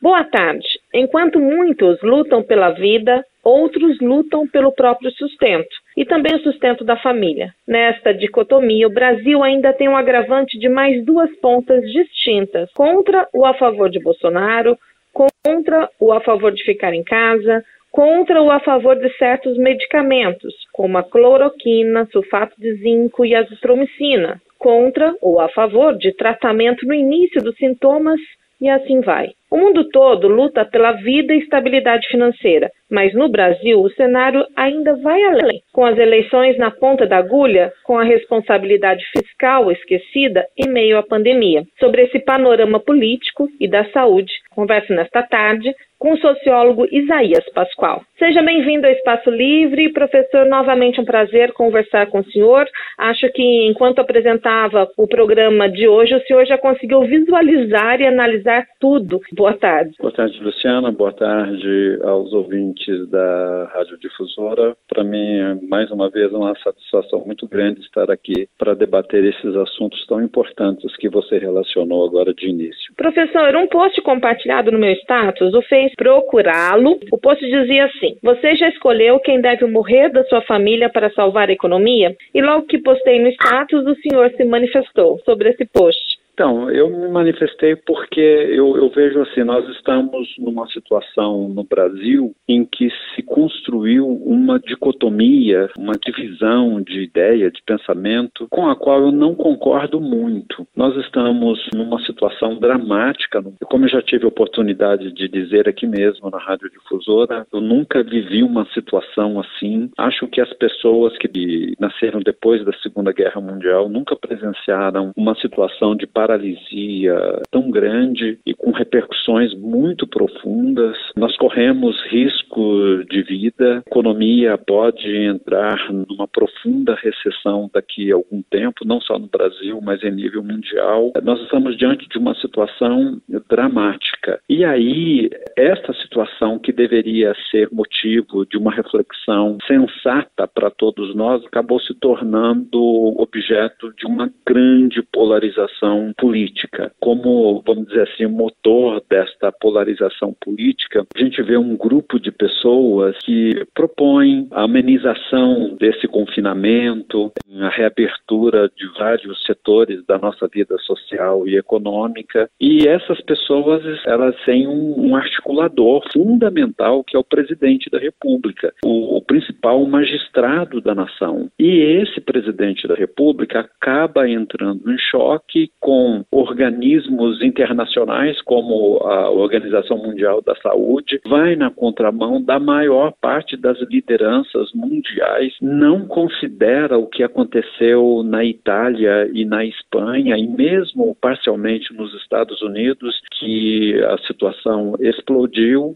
Boa tarde. Enquanto muitos lutam pela vida, outros lutam pelo próprio sustento e também o sustento da família. Nesta dicotomia, o Brasil ainda tem um agravante de mais duas pontas distintas: contra o a favor de Bolsonaro, contra o a favor de ficar em casa, contra o a favor de certos medicamentos, como a cloroquina, sulfato de zinco e azitromicina, contra ou a favor de tratamento no início dos sintomas e assim vai. O mundo todo luta pela vida e estabilidade financeira, mas no Brasil o cenário ainda vai além. Com as eleições na ponta da agulha, com a responsabilidade fiscal esquecida em meio à pandemia. Sobre esse panorama político e da saúde, converso nesta tarde com o sociólogo Isaías Pascoal. Seja bem-vindo ao Espaço Livre. Professor, novamente um prazer conversar com o senhor. Acho que enquanto apresentava o programa de hoje, o senhor já conseguiu visualizar e analisar tudo. Boa tarde. Boa tarde, Luciana. Boa tarde aos ouvintes da Rádio Difusora. Para mim, mais uma vez, uma satisfação muito grande estar aqui para debater esses assuntos tão importantes que você relacionou agora de início. Professor, um post compartilhado no meu status o fez procurá-lo. O post dizia assim: você já escolheu quem deve morrer da sua família para salvar a economia? E logo que postei no status, o senhor se manifestou sobre esse post. Então, eu me manifestei porque eu vejo assim, nós estamos numa situação no Brasil em que se construiu uma dicotomia, uma divisão de ideia, de pensamento, com a qual eu não concordo muito. Nós estamos numa situação dramática. Como eu já tive a oportunidade de dizer aqui mesmo na Rádio Difusora, eu nunca vivi uma situação assim. Acho que as pessoas que nasceram depois da Segunda Guerra Mundial nunca presenciaram uma situação de paralisia tão grande e com repercussões muito profundas. Nós corremos risco de vida, a economia pode entrar numa profunda recessão daqui a algum tempo, não só no Brasil, mas em nível mundial. Nós estamos diante de uma situação dramática. E aí, esta situação que deveria ser motivo de uma reflexão sensata para todos nós, acabou se tornando objeto de uma grande polarização política. Como, vamos dizer assim, o motor desta polarização política, a gente vê um grupo de pessoas que propõem a amenização desse confinamento, a reabertura de vários setores da nossa vida social e econômica, e essas pessoas, elas têm um articulador fundamental que é o presidente da República, o principal magistrado da nação. E esse presidente da República acaba entrando em choque com organismos internacionais como a Organização Mundial da Saúde, vai na contramão da maior parte das lideranças mundiais, não considera o que aconteceu na Itália e na Espanha e mesmo parcialmente nos Estados Unidos, que a situação explodiu.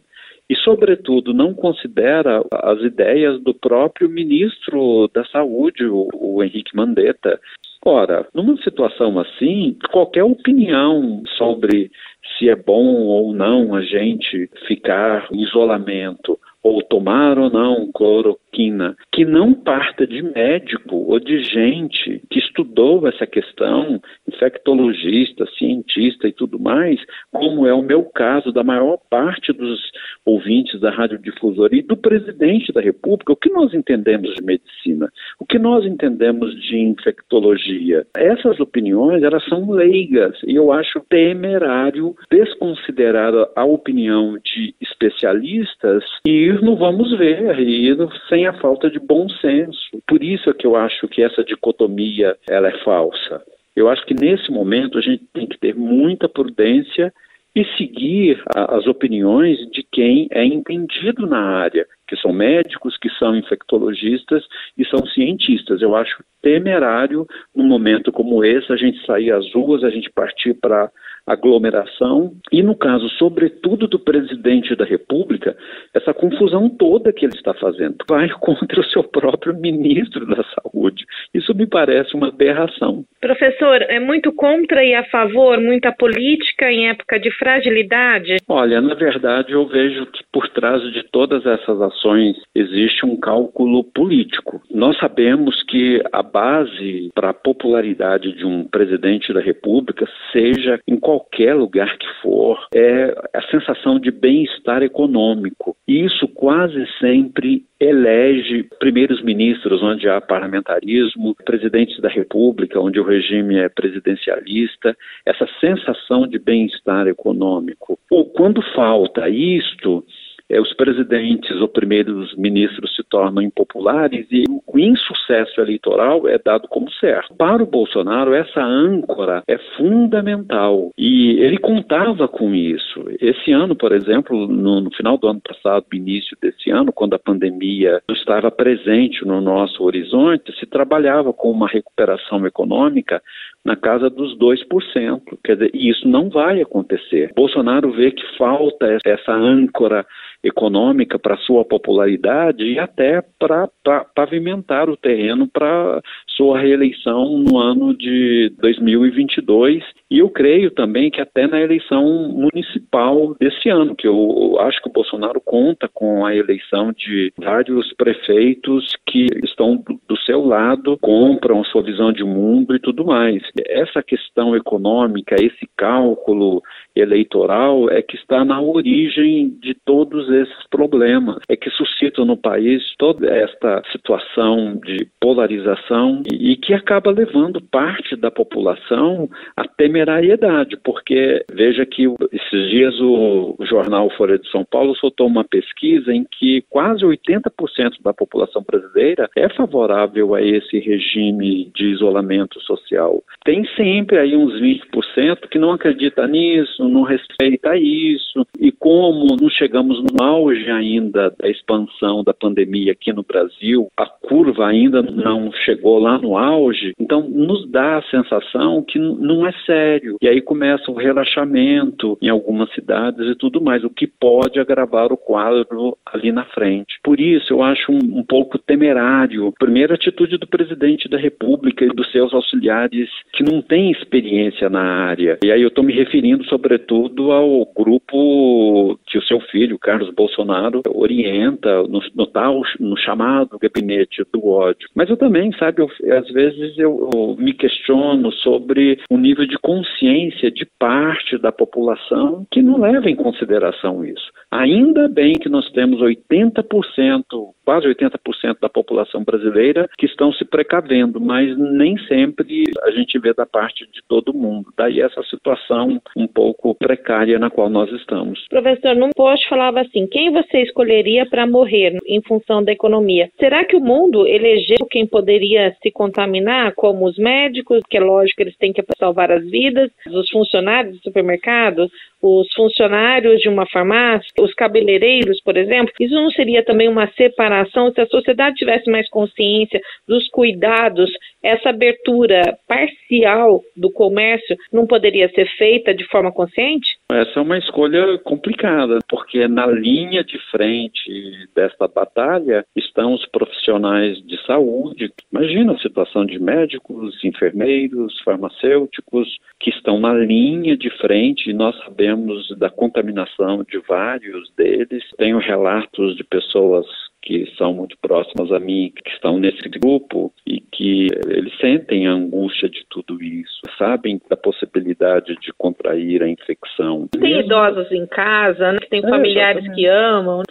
E, sobretudo, não considera as ideias do próprio ministro da Saúde, o Henrique Mandetta. Ora, numa situação assim, qualquer opinião sobre se é bom ou não a gente ficar em isolamento ou tomar ou não cloroquina, que não parta de médico ou de gente que estudou essa questão, infectologista, cientista e tudo mais, como é o meu caso, da maior parte dos ouvintes da Rádio Difusora e do presidente da República. O que nós entendemos de medicina? O que nós entendemos de infectologia? Essas opiniões, elas são leigas e eu acho temerário desconsiderar a opinião de especialistas e ir no vamos ver, ir sem a falta de bom senso. Por isso é que eu acho que essa dicotomia ela é falsa. Eu acho que nesse momento a gente tem que ter muita prudência e seguir as opiniões de quem é entendido na área, que são médicos, que são infectologistas e são cientistas. Eu acho temerário, num momento como esse, a gente sair às ruas, a gente partir para aglomeração e, no caso, sobretudo do presidente da República, essa confusão toda que ele está fazendo vai contra o seu próprio ministro da Saúde. Isso me parece uma aberração. Professor, é muito contra e a favor, muita política em época de fragilidade? Olha, na verdade, eu vejo que por trás de todas essas situações existe um cálculo político. Nós sabemos que a base para a popularidade de um presidente da República, seja em qualquer lugar que for, é a sensação de bem-estar econômico. E isso quase sempre elege primeiros ministros onde há parlamentarismo, presidentes da República onde o regime é presidencialista, essa sensação de bem-estar econômico. Quando falta isto, os presidentes ou primeiros ministros se tornam impopulares e o insucesso eleitoral é dado como certo. Para o Bolsonaro, essa âncora é fundamental e ele contava com isso. Esse ano, por exemplo, no final do ano passado, no início desse ano, quando a pandemia estava presente no nosso horizonte, se trabalhava com uma recuperação econômica na casa dos 2%. Quer dizer, isso não vai acontecer. Bolsonaro vê que falta essa âncora econômica para sua popularidade e até para pavimentar o terreno para sua reeleição no ano de 2022. E eu creio também que até na eleição municipal desse ano, que eu acho que o Bolsonaro conta com a eleição de vários prefeitos que estão do seu lado, compram sua visão de mundo e tudo mais. Essa questão econômica, esse cálculo eleitoral é que está na origem de todos esses problemas, é que suscitam no país toda esta situação de polarização e que acaba levando parte da população à temerariedade, porque veja que esses dias o jornal Folha de São Paulo soltou uma pesquisa em que quase 80% da população brasileira é favorável a esse regime de isolamento social. Tem sempre aí uns 20% que não acredita nisso, não respeita isso, e como não chegamos no auge ainda da expansão da pandemia aqui no Brasil, a curva ainda não chegou lá no auge, então nos dá a sensação que não é sério, e aí começa o relaxamento em algumas cidades e tudo mais, o que pode agravar o quadro ali na frente. Por isso eu acho um pouco temerário, primeira atitude do presidente da República e dos seus auxiliares que não têm experiência na área, e aí eu estou me referindo sobretudo ao grupo que o seu filho, Carlos Bolsonaro, orienta no chamado gabinete do ódio. Mas eu também, sabe, às vezes eu me questiono sobre o nível de consciência de parte da população que não leva em consideração isso. Ainda bem que nós temos 80%, quase 80% da população brasileira que estão se precavendo, mas nem sempre a gente vê da parte de todo mundo. Daí essa situação um pouco precária na qual nós estamos. Professor, num post falava assim, quem você escolheria para morrer em função da economia? Será que o mundo elegeu quem poderia se contaminar, como os médicos, que é lógico que eles têm que salvar as vidas, os funcionários dos supermercados, os funcionários de uma farmácia, os cabeleireiros, por exemplo? Isso não seria também uma separação? Se a sociedade tivesse mais consciência dos cuidados, essa abertura parcial do comércio não poderia ser feita de forma consciente? Essa é uma escolha complicada, porque na linha de frente desta batalha estão os profissionais de saúde. Imagina a situação de médicos, enfermeiros, farmacêuticos, que estão na linha de frente, e nós sabemos da contaminação de vários deles. Tenho relatos de pessoas que são muito próximas a mim, que estão nesse grupo e que eles sentem a angústia de tudo isso, sabem da possibilidade de contrair a infecção. Tem idosos em casa, né, que tem familiares exatamente. Que amam.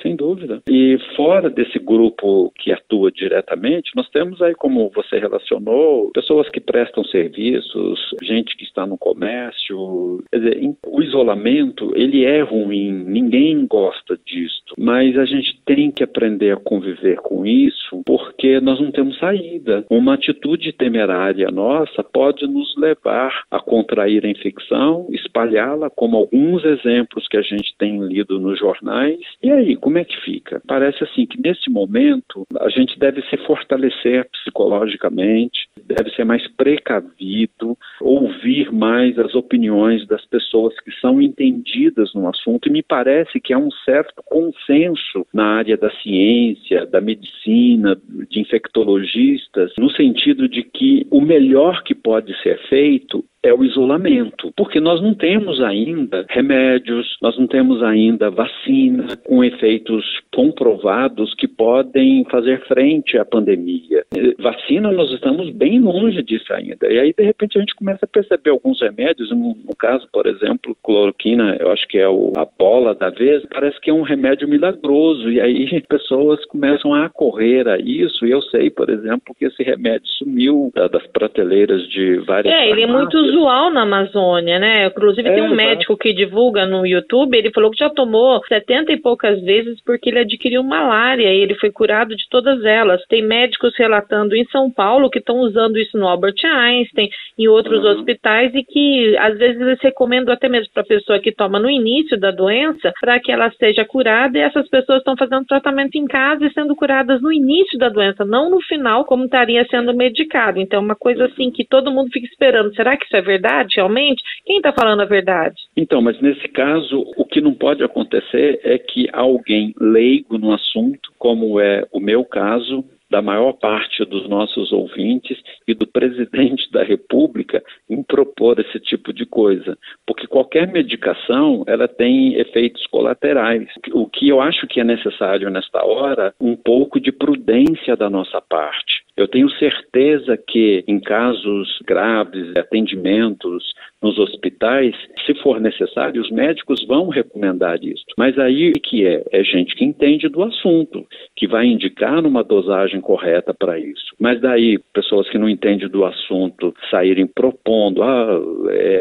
Sem dúvida. E fora desse grupo que atua diretamente, nós temos aí, como você relacionou, pessoas que prestam serviços, gente que está no comércio. Quer dizer, o isolamento, ele é ruim, ninguém gosta disso, mas a gente tem que aprender a conviver com isso, porque nós não temos saída. Uma atitude temerária nossa pode nos levar a contrair a infecção, espalhá-la, como alguns exemplos que a gente tem lido nos jornais. E aí, como é que fica? Parece assim que nesse momento a gente deve se fortalecer psicologicamente, deve ser mais precavido, ouvir mais as opiniões das pessoas que são entendidas no assunto, e me parece que há um certo consenso na área da ciência, da medicina, de infectologistas, no sentido de que o melhor que pode ser feito é o isolamento, porque nós não temos ainda remédios, nós não temos ainda vacina com efeitos comprovados que podem fazer frente à pandemia. Vacina, nós estamos bem longe disso ainda. E aí, de repente, a gente começa a perceber alguns remédios, no caso, por exemplo, cloroquina, eu acho que é a bola da vez, parece que é um remédio milagroso, e aí pessoas começam a correr a isso, e eu sei, por exemplo, que esse remédio sumiu das prateleiras de várias ele é muito usual na Amazônia, né? Inclusive tem um médico que divulga no YouTube, ele falou que já tomou 70 e poucas vezes porque ele adquiriu malária e ele foi curado de todas elas. Tem médicos relatando em São Paulo que estão usando isso no Albert Einstein, em outros hospitais, e que às vezes eles recomendam até mesmo para a pessoa que toma no início da doença, para que ela seja curada, e essas pessoas estão fazendo tratamento em casa e sendo curadas no início da doença, não no final, como estaria sendo medicado. Então, uma coisa assim que todo mundo fica esperando. Será que isso é verdade, realmente? Quem está falando a verdade? Então, mas nesse caso, o que não pode acontecer é que alguém leigo no assunto, como é o meu caso, da maior parte dos nossos ouvintes e do presidente da República, em propor esse tipo de coisa. Porque qualquer medicação, ela tem efeitos colaterais. O que eu acho que é necessário nesta hora, um pouco de prudência da nossa parte. Eu tenho certeza que em casos graves, atendimentos nos hospitais, se for necessário, os médicos vão recomendar isso. Mas aí o que é? É gente que entende do assunto, que vai indicar uma dosagem correta para isso. Mas daí, pessoas que não entendem do assunto saírem propondo,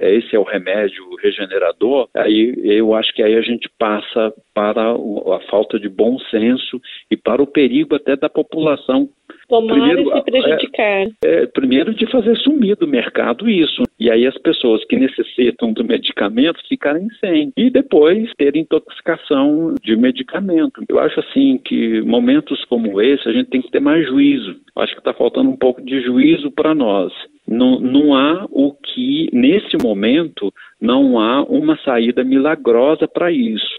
esse é o remédio regenerador, aí eu acho que aí a gente passa para a falta de bom senso e para o perigo até da população tomar e se prejudicar. Primeiro de fazer sumir do mercado isso. E aí as pessoas que necessitam do medicamento ficarem sem. E depois ter intoxicação de medicamento. Eu acho assim que momentos como esse a gente tem que ter mais juízo. Acho que está faltando um pouco de juízo para nós. Não há nesse momento, não há uma saída milagrosa para isso.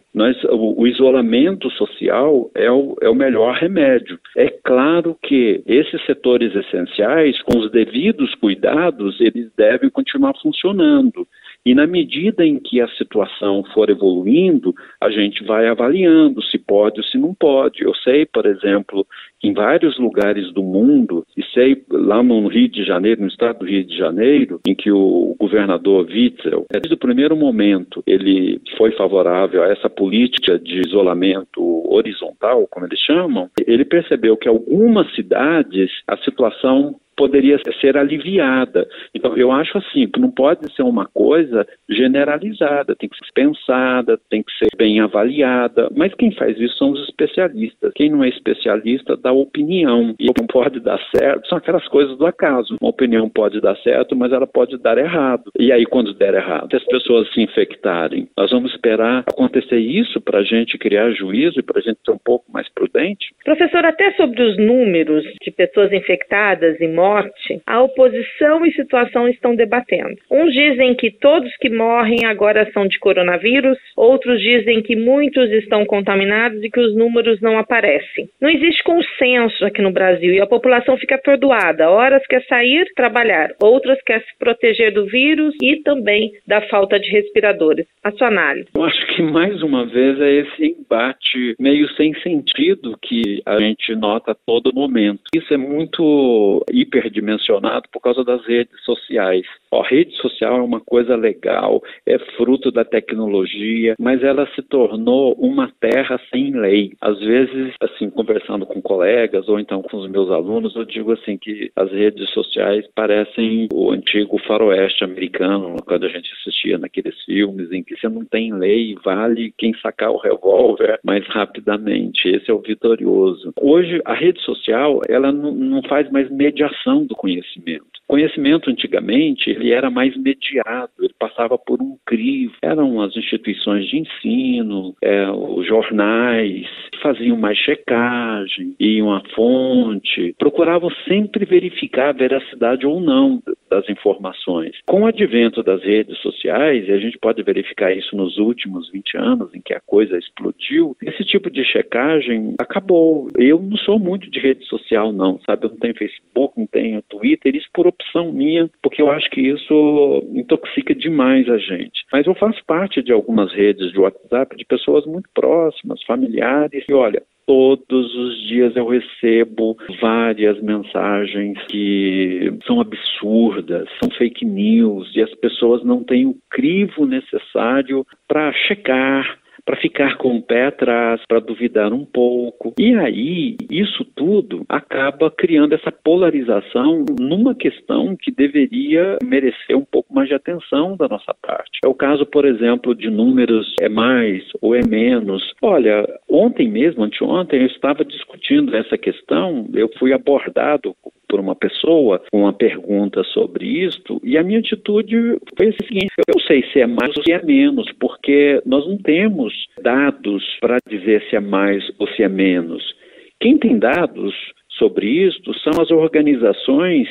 O isolamento social é o melhor remédio. É claro que esses setores essenciais, com os devidos cuidados, eles devem continuar funcionando. E na medida em que a situação for evoluindo, a gente vai avaliando se pode ou se não pode. Eu sei, por exemplo, que em vários lugares do mundo, e sei lá no Rio de Janeiro, no estado do Rio de Janeiro, em que o governador Witzel, desde o primeiro momento, ele foi favorável a essa política de isolamento horizontal, como eles chamam, ele percebeu que algumas cidades, a situação poderia ser aliviada. Então, eu acho assim, que não pode ser uma coisa generalizada, tem que ser pensada, tem que ser bem avaliada, mas quem faz isso são os especialistas. Quem não é especialista dá opinião, e não pode dar certo, são aquelas coisas do acaso. Uma opinião pode dar certo, mas ela pode dar errado. E aí, quando der errado, se as pessoas se infectarem, nós vamos esperar acontecer isso para a gente criar juízo e para a gente ser um pouco mais prudente? Professor, até sobre os números de pessoas infectadas e mortes, a oposição e situação estão debatendo. Uns dizem que todos que morrem agora são de coronavírus, outros dizem que muitos estão contaminados e que os números não aparecem. Não existe consenso aqui no Brasil e a população fica atordoada. Horas quer sair, trabalhar, outras quer se proteger do vírus e também da falta de respiradores. A sua análise? Eu acho que mais uma vez é esse embate meio sem sentido que a gente nota a todo momento. Isso é muito hiperdimensionado por causa das redes sociais. A rede social é uma coisa legal, é fruto da tecnologia, mas ela se tornou uma terra sem lei. Às vezes, assim, conversando com colegas ou então com os meus alunos, eu digo assim que as redes sociais parecem o antigo faroeste americano, quando a gente assistia naqueles filmes em que você não tem lei, vale quem sacar o revólver mais rapidamente. Esse é o vitorioso. Hoje, a rede social, ela não faz mais mediação do conhecimento. O conhecimento, antigamente, ele era mais mediado, ele passava por um crivo. Eram as instituições de ensino, os jornais, faziam mais checagem, iam à fonte, procuravam sempre verificar a veracidade ou não das informações. Com o advento das redes sociais, e a gente pode verificar isso nos últimos 20 anos, em que a coisa explodiu, esse tipo de checagem acabou. Eu não sou muito de rede social, não, sabe? Eu não tenho Facebook, não tenho Twitter, isso por opção minha, porque eu acho que isso intoxica demais a gente. Mas eu faço parte de algumas redes de WhatsApp de pessoas muito próximas, familiares, e olha, todos os dias eu recebo várias mensagens que são absurdas, são fake news, e as pessoas não têm o crivo necessário para checar, para ficar com o pé atrás, para duvidar um pouco. E aí, isso tudo acaba criando essa polarização numa questão que deveria merecer um pouco mais de atenção da nossa parte. É o caso, por exemplo, de números é mais ou é menos. Olha, ontem mesmo, anteontem, eu estava discutindo essa questão, eu fui abordado por uma pessoa com uma pergunta sobre isto, e a minha atitude foi a seguinte: eu não sei se é mais ou se é menos, porque nós não temos dados para dizer se é mais ou se é menos. Quem tem dados sobre isto são as organizações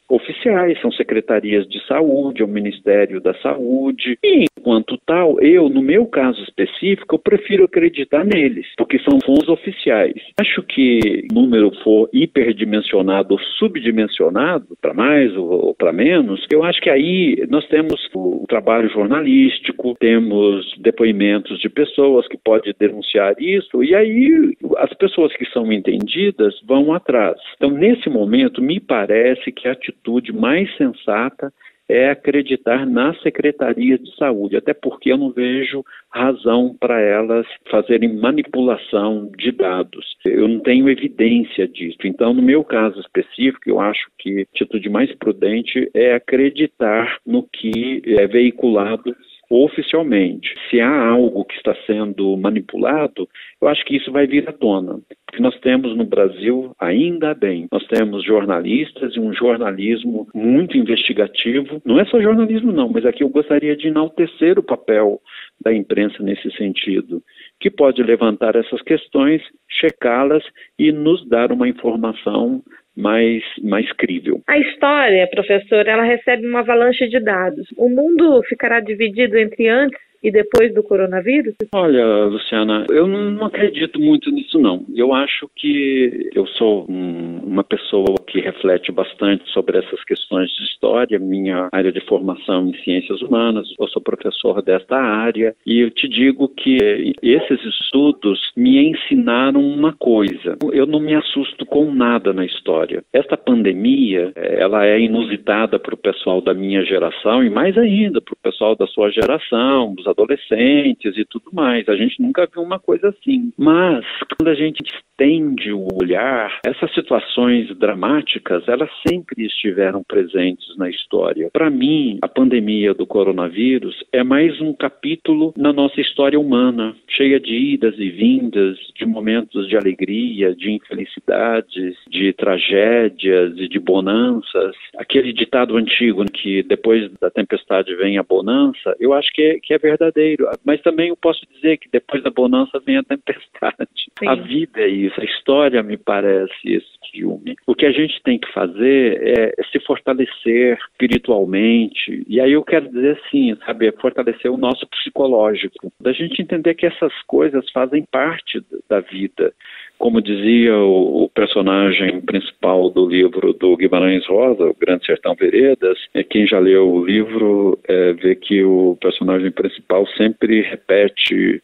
oficiais, são secretarias de saúde, o Ministério da Saúde, e enquanto tal, eu, no meu caso específico, eu prefiro acreditar neles, porque são fontes oficiais. Acho que o número for hiperdimensionado ou subdimensionado, para mais ou para menos, eu acho que aí nós temos o trabalho jornalístico, temos depoimentos de pessoas que podem denunciar isso, e aí as pessoas que são entendidas vão atrás. Então, nesse momento, me parece que a atitude mais sensata é acreditar nas secretarias de saúde, até porque eu não vejo razão para elas fazerem manipulação de dados. Eu não tenho evidência disso. Então, no meu caso específico, eu acho que a atitude mais prudente é acreditar no que é veiculado oficialmente. Se há algo que está sendo manipulado, eu acho que isso vai vir à tona. Porque nós temos no Brasil, ainda bem, nós temos jornalistas e um jornalismo muito investigativo. Não é só jornalismo não, mas aqui eu gostaria de enaltecer o papel da imprensa nesse sentido, que pode levantar essas questões, checá-las e nos dar uma informação mais crível. A história, professor, ela recebe uma avalanche de dados. O mundo ficará dividido entre antes e depois do coronavírus? Olha, Luciana, eu não acredito muito nisso, não. Eu acho que eu sou uma pessoa que reflete bastante sobre essas questões de história, minha área de formação em ciências humanas, eu sou professor desta área, e eu te digo que esses estudos me ensinaram uma coisa: eu não me assusto com nada na história. Esta pandemia, ela é inusitada para o pessoal da minha geração e mais ainda para o pessoal da sua geração, os adolescentes e tudo mais. A gente nunca viu uma coisa assim. Mas, quando a gente estende o olhar, essas situações dramáticas, elas sempre estiveram presentes na história. Para mim, a pandemia do coronavírus é mais um capítulo na nossa história humana, cheia de idas e vindas, de momentos de alegria, de infelicidades, de tragédias e de bonanças. Aquele ditado antigo que depois da tempestade vem a bonança, eu acho que é verdadeiro. Mas também eu posso dizer que depois da bonança vem a tempestade. Sim. A vida é isso, a história me parece esse filme. O que a gente tem que fazer é se fortalecer espiritualmente, e aí eu quero dizer assim, sabe, fortalecer o nosso psicológico, da gente entender que essas coisas fazem parte da vida. Como dizia o personagem principal do livro do Guimarães Rosa, O Grande Sertão Veredas, quem já leu o livro vê que o personagem principal sempre repete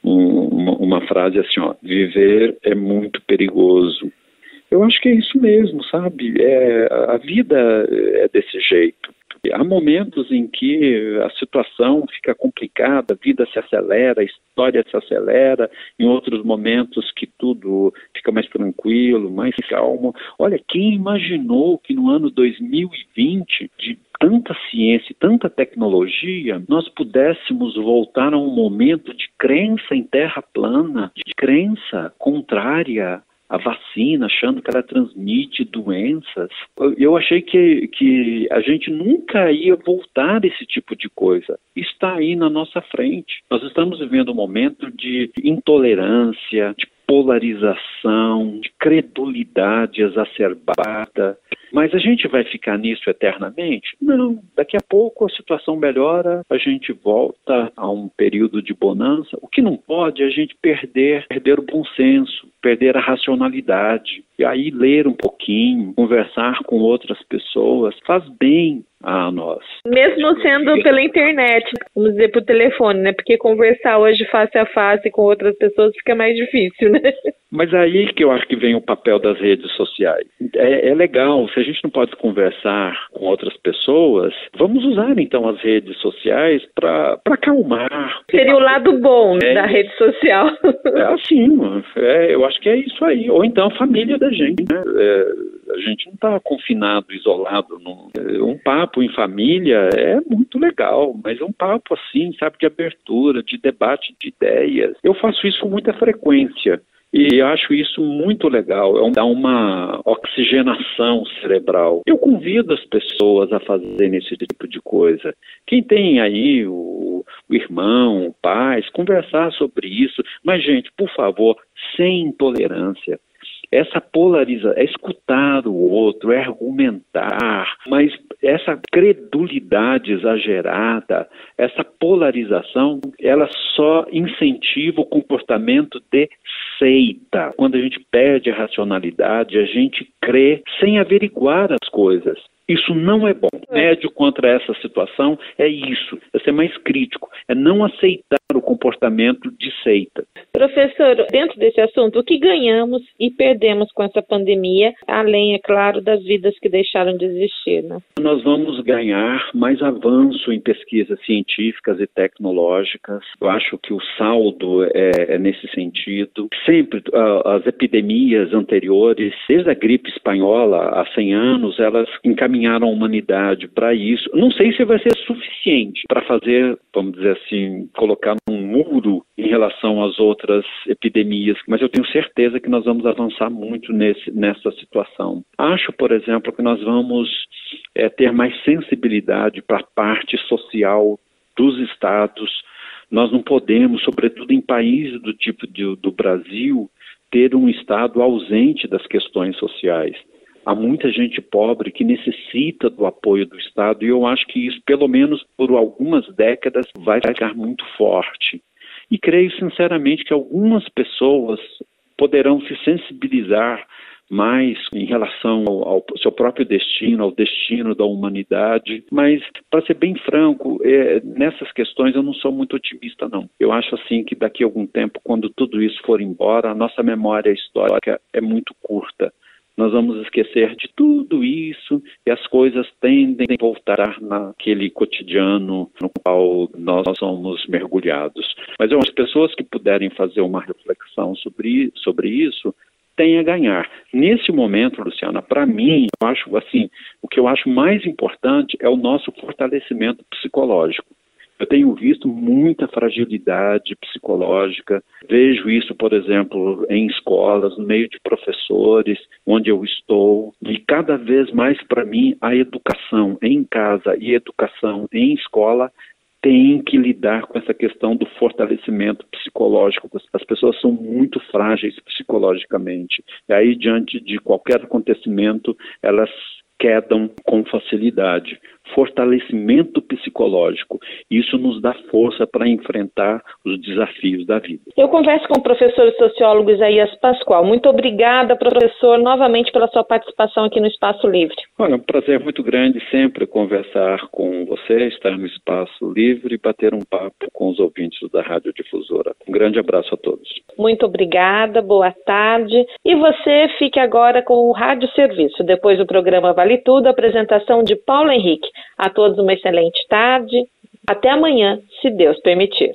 uma frase assim, ó: viver é muito perigoso. Eu acho que é isso mesmo, sabe? A vida é desse jeito. Há momentos em que a situação fica complicada, a vida se acelera, a história se acelera, em outros momentos que tudo fica mais tranquilo, mais calmo. Olha, quem imaginou que no ano 2020, de tanta ciência e tanta tecnologia, nós pudéssemos voltar a um momento de crença em terra plana, de crença contrária a vacina, achando que ela transmite doenças. Eu achei que a gente nunca ia voltar a esse tipo de coisa. Está aí na nossa frente. Nós estamos vivendo um momento de intolerância, de polarização, de credulidade exacerbada. Mas a gente vai ficar nisso eternamente? Não. Daqui a pouco a situação melhora, a gente volta a um período de bonança. O que não pode é a gente perder o bom senso, perder a racionalidade. E aí ler um pouquinho, conversar com outras pessoas, faz bem a nós. Mesmo sendo pela internet, vamos dizer por telefone, né? Porque conversar hoje face a face com outras pessoas fica mais difícil, né? Mas aí que eu acho que vem o papel das redes sociais. É legal, se a gente não pode conversar com outras pessoas, vamos usar então as redes sociais para acalmar. Seria o lado bom da rede social. Eu acho que é isso aí. Ou então a família da gente, né? A gente não está confinado, isolado. Um papo em família é muito legal, mas é um papo assim, sabe, de abertura, de debate de ideias. Eu faço isso com muita frequência. E acho isso muito legal, dá uma oxigenação cerebral. Eu convido as pessoas a fazerem esse tipo de coisa. Quem tem aí o irmão, o pai, conversar sobre isso. Mas, gente, por favor, sem intolerância. Essa polarização, é escutar o outro, é argumentar, mas essa credulidade exagerada, essa polarização, ela só incentiva o comportamento de seita. Quando a gente perde a racionalidade, a gente crê sem averiguar as coisas. Isso não é bom. O remédio contra essa situação é isso, é ser mais crítico, é não aceitar o comportamento de seita. Professor, dentro desse assunto, o que ganhamos e perdemos com essa pandemia, além, é claro, das vidas que deixaram de existir, né? Nós vamos ganhar mais avanço em pesquisas científicas e tecnológicas. Eu acho que o saldo é nesse sentido. Sempre as epidemias anteriores, desde a gripe espanhola há 100 anos, elas encaminharam a humanidade para isso. Não sei se vai ser suficiente para fazer, vamos dizer assim, colocar um muro em relação às outras epidemias, mas eu tenho certeza que nós vamos avançar muito nessa situação. Acho, por exemplo, que nós vamos ter mais sensibilidade para a parte social dos estados. Nós não podemos, sobretudo em países do tipo do Brasil, ter um estado ausente das questões sociais. Há muita gente pobre que necessita do apoio do Estado e eu acho que isso, pelo menos por algumas décadas, vai ficar muito forte. E creio sinceramente que algumas pessoas poderão se sensibilizar mais em relação ao seu próprio destino, ao destino da humanidade. Mas, para ser bem franco, nessas questões eu não sou muito otimista, não. Eu acho assim que daqui a algum tempo, quando tudo isso for embora, a nossa memória histórica é muito curta. Nós vamos esquecer de tudo isso e as coisas tendem a voltar naquele cotidiano no qual nós somos mergulhados. Mas as pessoas que puderem fazer uma reflexão sobre isso têm a ganhar. Nesse momento, Luciana, para mim, eu acho assim, o que eu acho mais importante é o nosso fortalecimento psicológico. Eu tenho visto muita fragilidade psicológica, vejo isso, por exemplo, em escolas, no meio de professores, onde eu estou, e cada vez mais, para mim, a educação em casa e educação em escola tem que lidar com essa questão do fortalecimento psicológico. As pessoas são muito frágeis psicologicamente, e aí, diante de qualquer acontecimento, elas quedam com facilidade. Fortalecimento psicológico. Isso nos dá força para enfrentar os desafios da vida. Eu converso com o professor sociólogo Isaías Pascoal. Muito obrigada, professor, novamente pela sua participação aqui no Espaço Livre. Olha, é um prazer muito grande sempre conversar com você, estar no Espaço Livre e bater um papo com os ouvintes da Rádio Difusora. Um grande abraço a todos. Muito obrigada, boa tarde. E você fique agora com o Rádio Serviço. Depois do programa Vale Tudo, a apresentação de Paulo Henrique. A todos uma excelente tarde. Até amanhã, se Deus permitir.